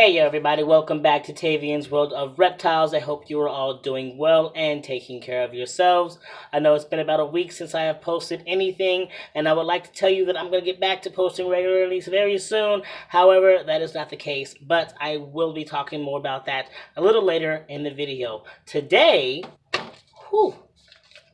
Hey everybody, welcome back to Tavian's World of Reptiles. I hope you are all doing well and taking care of yourselves. I know it's been about a week since I have posted anything, and I would like to tell you that I'm going to get back to posting regularly very soon. However, that is not the case, but I will be talking more about that a little later in the video. Today, whew,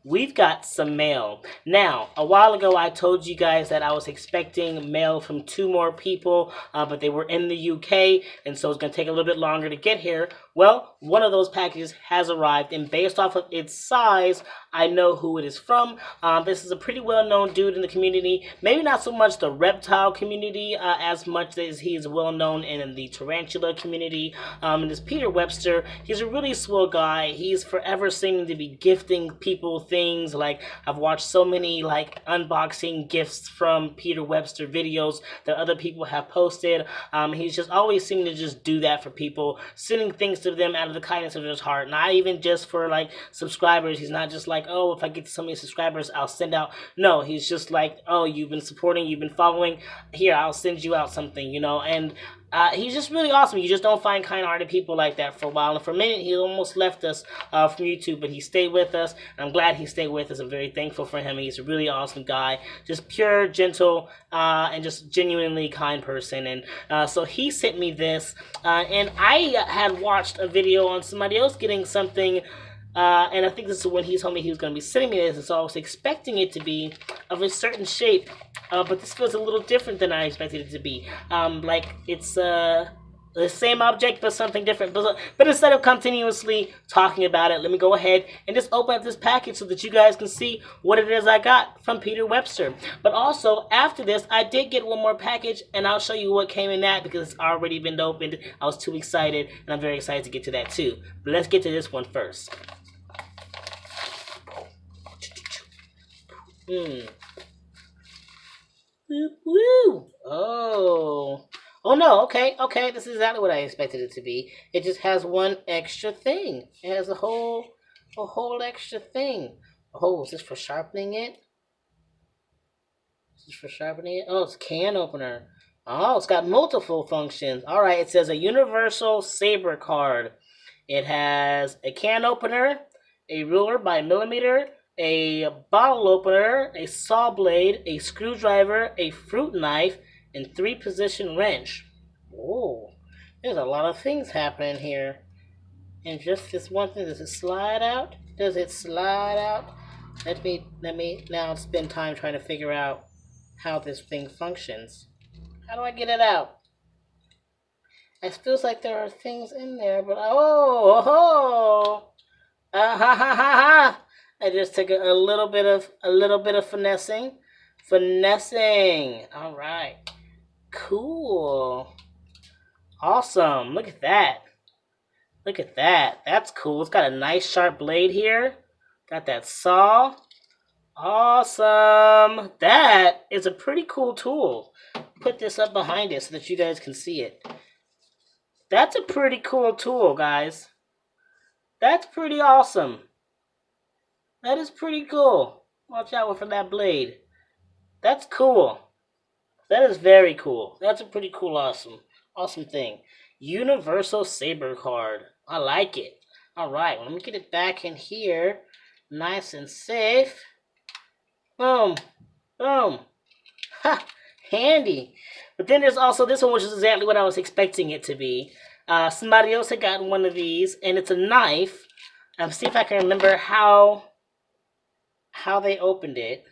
we've got some mail. Now, a while ago I told you guys that I was expecting mail from two more people, but they were in the UK, and so it's going to take a little bit longer to get here. Well, one of those packages has arrived, and based off of its size, I know who it is from. This is a pretty well-known dude in the community. Maybe not so much the reptile community as much as he is well-known in the tarantula community. And this Peter Webster, he's a really swell guy. He's forever seeming to be gifting people things. Like, I've watched so many like unboxing gifts from Peter Webster videos that other people have posted. He's just always seeming to just do that for people, sending things to them out of the kindness of his heart. Not even just for like subscribers. He's not just like, oh, if I get so many subscribers, I'll send out. No, he's just like, oh, you've been supporting, you've been following. Here, I'll send you out something, and he's just really awesome. You just don't find kind-hearted people like that for a while. And for a minute, he almost left us from YouTube, but he stayed with us. And I'm glad he stayed with us. I'm very thankful for him. He's a really awesome guy. Just pure, gentle, and just genuinely kind person. And so he sent me this. And I had watched a video on somebody else getting something, and I think this is when he told me he was going to be sending me this, and so I was expecting it to be of a certain shape, but this feels a little different than I expected it to be. Like it's the same object, but something different. But instead of continuously talking about it, let me go ahead and just open up this package so that you guys can see what it is I got from Peter Webster. But also, after this, I did get one more package, and I'll show you what came in that because it's already been opened. I was too excited, and I'm very excited to get to that too. But let's get to this one first. Woo! Oh. Oh no, okay, this is exactly what I expected it to be. It just has one extra thing. It has a whole extra thing. Oh, is this for sharpening it? Is this for sharpening it? Oh, it's a can opener. Oh, it's got multiple functions. Alright, it says a universal saber card. It has a can opener, a ruler by millimeter, a bottle opener, a saw blade, a screwdriver, a fruit knife, and 3-position wrench. Oh, there's a lot of things happening here. And just this one thing, does it slide out? Does it slide out? Let me now spend time trying to figure out how this thing functions. How do I get it out? It feels like there are things in there, but ha ha ha ha! I just took a little bit of finessing. All right, cool, awesome. Look at that. That's cool. It's got a nice sharp blade here. Got that saw. Awesome. That is a pretty cool tool. Put this up behind it so that you guys can see it. That's a pretty cool tool, guys. That's pretty awesome. That is pretty cool. Watch out for that blade. That's cool. That is very cool. That's a pretty cool, awesome thing. Universal saber card. I like it. Alright, well, let me get it back in here. Nice and safe. Boom. Boom. Ha! Handy. But then there's also this one, which is exactly what I was expecting it to be. Somebody else had gotten one of these, and it's a knife. See if I can remember how they opened it.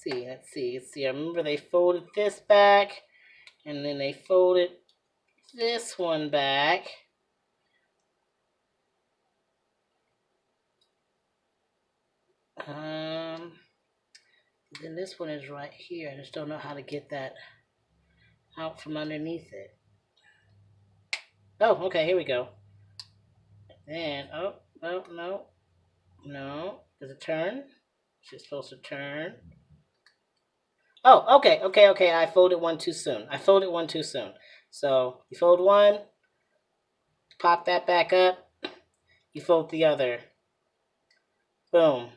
Let's see. I remember they folded this back, and then they folded this one back. Then this one is right here. I just don't know how to get that out from underneath it. Oh, okay, here we go. And, oh, no. Does it turn? It's supposed to turn. Oh, okay. I folded one too soon. So, you fold one, pop that back up, you fold the other. Boom.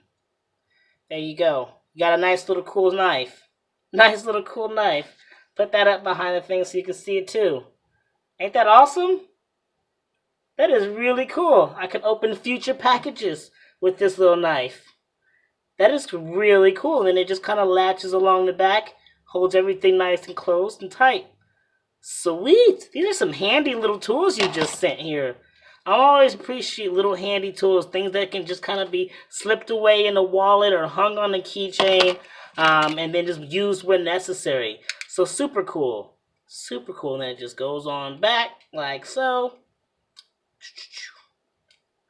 There you go. You got a nice little cool knife. But put that up behind the thing so you can see it too. Ain't that awesome? That is really cool. I can open future packages with this little knife. That is really cool. And it just kind of latches along the back, holds everything nice and closed and tight. Sweet. These are some handy little tools you just sent here. I always appreciate little handy tools, things that can just kind of be slipped away in a wallet or hung on a keychain, and then just used when necessary. So super cool. Super cool. And then it just goes on back like so.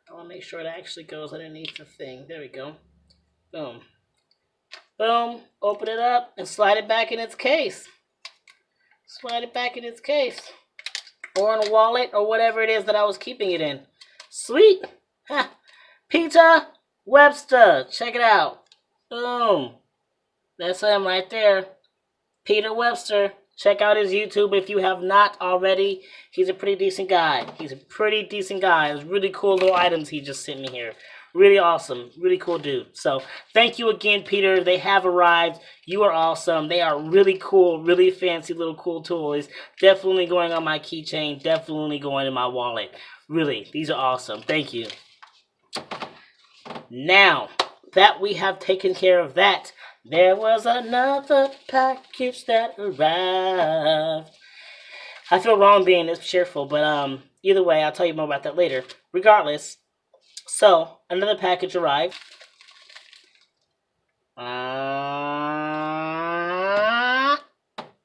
I want to make sure it actually goes underneath the thing. There we go. Boom. Boom. Open it up and slide it back in its case. Slide it back in its case. Or in a wallet or whatever it is that I was keeping it in. Sweet. Huh. Peter Webster. Check it out. Boom. That's him right there. Peter Webster. Check out his YouTube if you have not already. He's a pretty decent guy. He's a pretty decent guy. It was really cool little items he just sent me here. Really awesome. Really cool dude. So thank you again, Peter. They have arrived. You are awesome. They are really cool, really fancy little cool toys. Definitely going on my keychain. Definitely going in my wallet. Really, these are awesome. Thank you. Now that we have taken care of that, there was another package that arrived. I feel wrong being this cheerful, but either way, I'll tell you more about that later. Regardless, so another package arrived.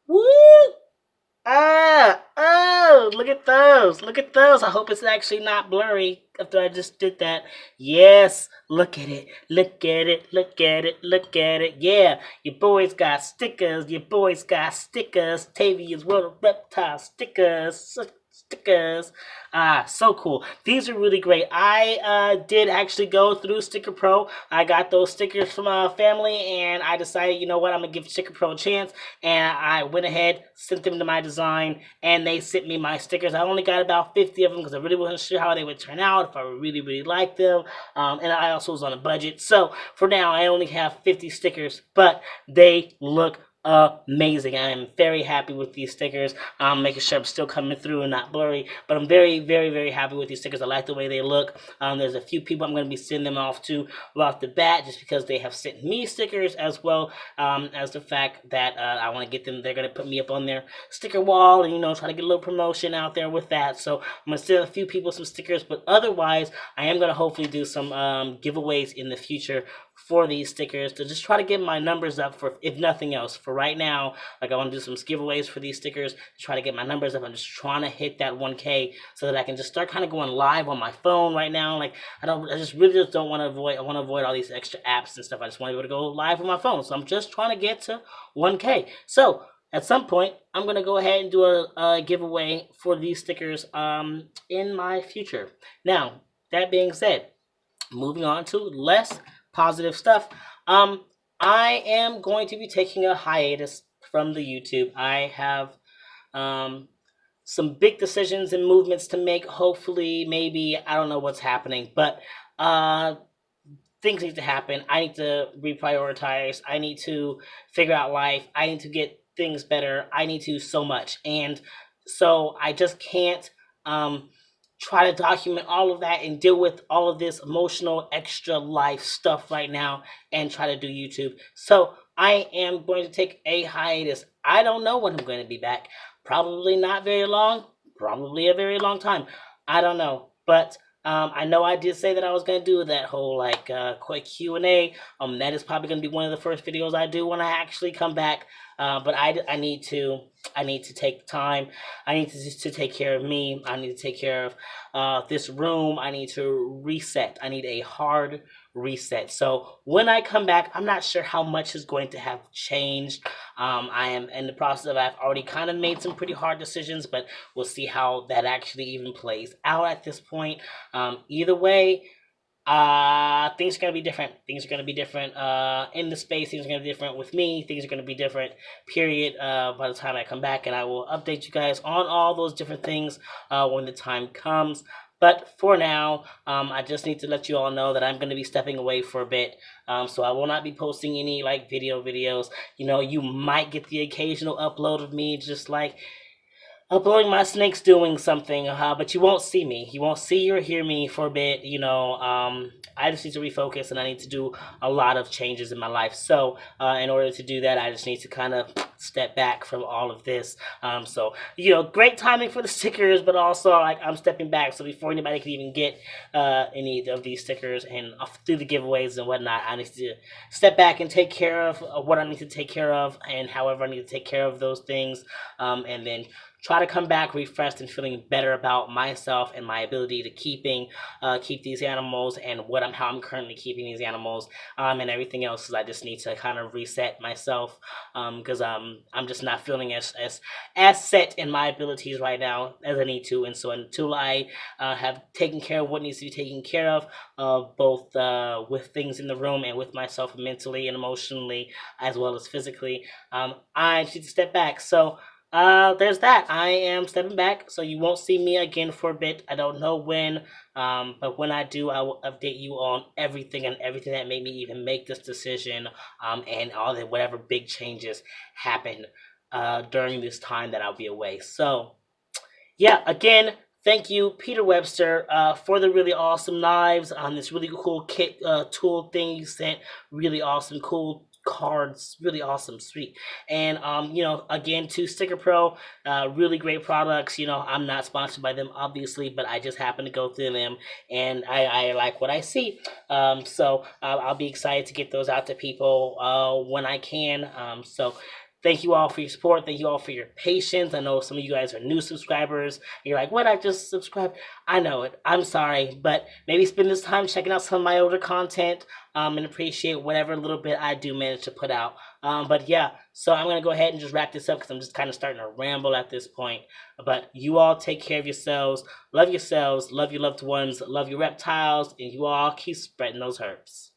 Woo! Oh, look at those. Look at those. I hope it's actually not blurry after I just did that. Yes, look at it. Look at it. Look at it. Look at it. Yeah, your boys got stickers. Your boys got stickers. Tavian's World of Reptiles stickers. Stickers. So cool. These are really great. I did actually go through Sticker Pro. I got those stickers from family, and I decided, you know what, I'm going to give Sticker Pro a chance, and I went ahead, sent them to my design, and they sent me my stickers. I only got about 50 of them because I really wasn't sure how they would turn out, if I really, really liked them, and I also was on a budget. So for now, I only have 50 stickers, but they look amazing. I am very happy with these stickers. I'm making sure I'm still coming through and not blurry, but I'm very, very, very happy with these stickers. I like the way they look. There's a few people I'm going to be sending them off to right off the bat, just because they have sent me stickers, as well as the fact that I want to get them. They're going to put me up on their sticker wall and, you know, try to get a little promotion out there with that. So I'm going to send a few people some stickers, but otherwise I am going to hopefully do some giveaways in the future for these stickers to just try to get my numbers up, for if nothing else. For right now, like, I want to do some giveaways for these stickers to try to get my numbers up. I'm just trying to hit that 1K so that I can just start kind of going live on my phone right now. Like, I just really just don't want to avoid. I want to avoid all these extra apps and stuff. I just want to be able to go live on my phone. So I'm just trying to get to 1K. So at some point, I'm going to go ahead and do a giveaway for these stickers in my future. Now, that being said, moving on to less positive stuff. I am going to be taking a hiatus from the YouTube. I have some big decisions and movements to make. Hopefully, maybe, I don't know what's happening, but things need to happen. I need to reprioritize. I need to figure out life. I need to get things better. I need to so much. And so I just can't try to document all of that and deal with all of this emotional extra life stuff right now and try to do YouTube. So I am going to take a hiatus. I don't know when I'm going to be back. Probably not very long. Probably a very long time. I don't know. But I know I did say that I was going to do that whole like quick Q&A. That is probably going to be one of the first videos I do when I actually come back. But I need to take time. I need to take care of me. I need to take care of this room. I need to reset. I need a hard reset. So when I come back, I'm not sure how much is going to have changed. I am in the process of, I've already kind of made some pretty hard decisions, but we'll see how that actually even plays out at this point. Either way, things are going to be different. Things are going to be different in the space. Things are going to be different with me. Things are going to be different, period, by the time I come back. And I will update you guys on all those different things when the time comes. But for now, I just need to let you all know that I'm going to be stepping away for a bit. So I will not be posting any like videos. You might get the occasional upload of me just like uploading my snakes doing something, but you won't see me. You won't see or hear me for a bit. I just need to refocus, and I need to do a lot of changes in my life. So, in order to do that, I just need to kind of step back from all of this. Great timing for the stickers, but also like I'm stepping back. So before anybody can even get any of these stickers and through the giveaways and whatnot, I need to step back and take care of what I need to take care of, and however I need to take care of those things, and then try to come back refreshed and feeling better about myself and my ability to keep these animals and how I'm currently keeping these animals, and everything else. Is I just need to kind of reset myself, because I'm just not feeling as set in my abilities right now as I need to. And so until I have taken care of what needs to be taken care of, both with things in the room and with myself mentally and emotionally as well as physically, I need to step back. So there's that. I am stepping back, so you won't see me again for a bit. I don't know when, but when I do, I will update you on everything that made me even make this decision, and all the whatever big changes happen during this time that I'll be away. So yeah, again, thank you, Peter Webster, for the really awesome knives on this really cool kit tool thing you sent. Really awesome, cool cards, really awesome, sweet. And again, to Sticker Pro, really great products. I'm not sponsored by them, obviously, but I just happen to go through them, and I like what I see. So I'll be excited to get those out to people when I can. Thank you all for your support. Thank you all for your patience. I know some of you guys are new subscribers. You're like, what? I just subscribed. I know it. I'm sorry. But maybe spend this time checking out some of my older content, and appreciate whatever little bit I do manage to put out. But yeah, so I'm going to go ahead and just wrap this up because I'm just kind of starting to ramble at this point. But you all take care of yourselves, love your loved ones, love your reptiles, and you all keep spreading those herbs.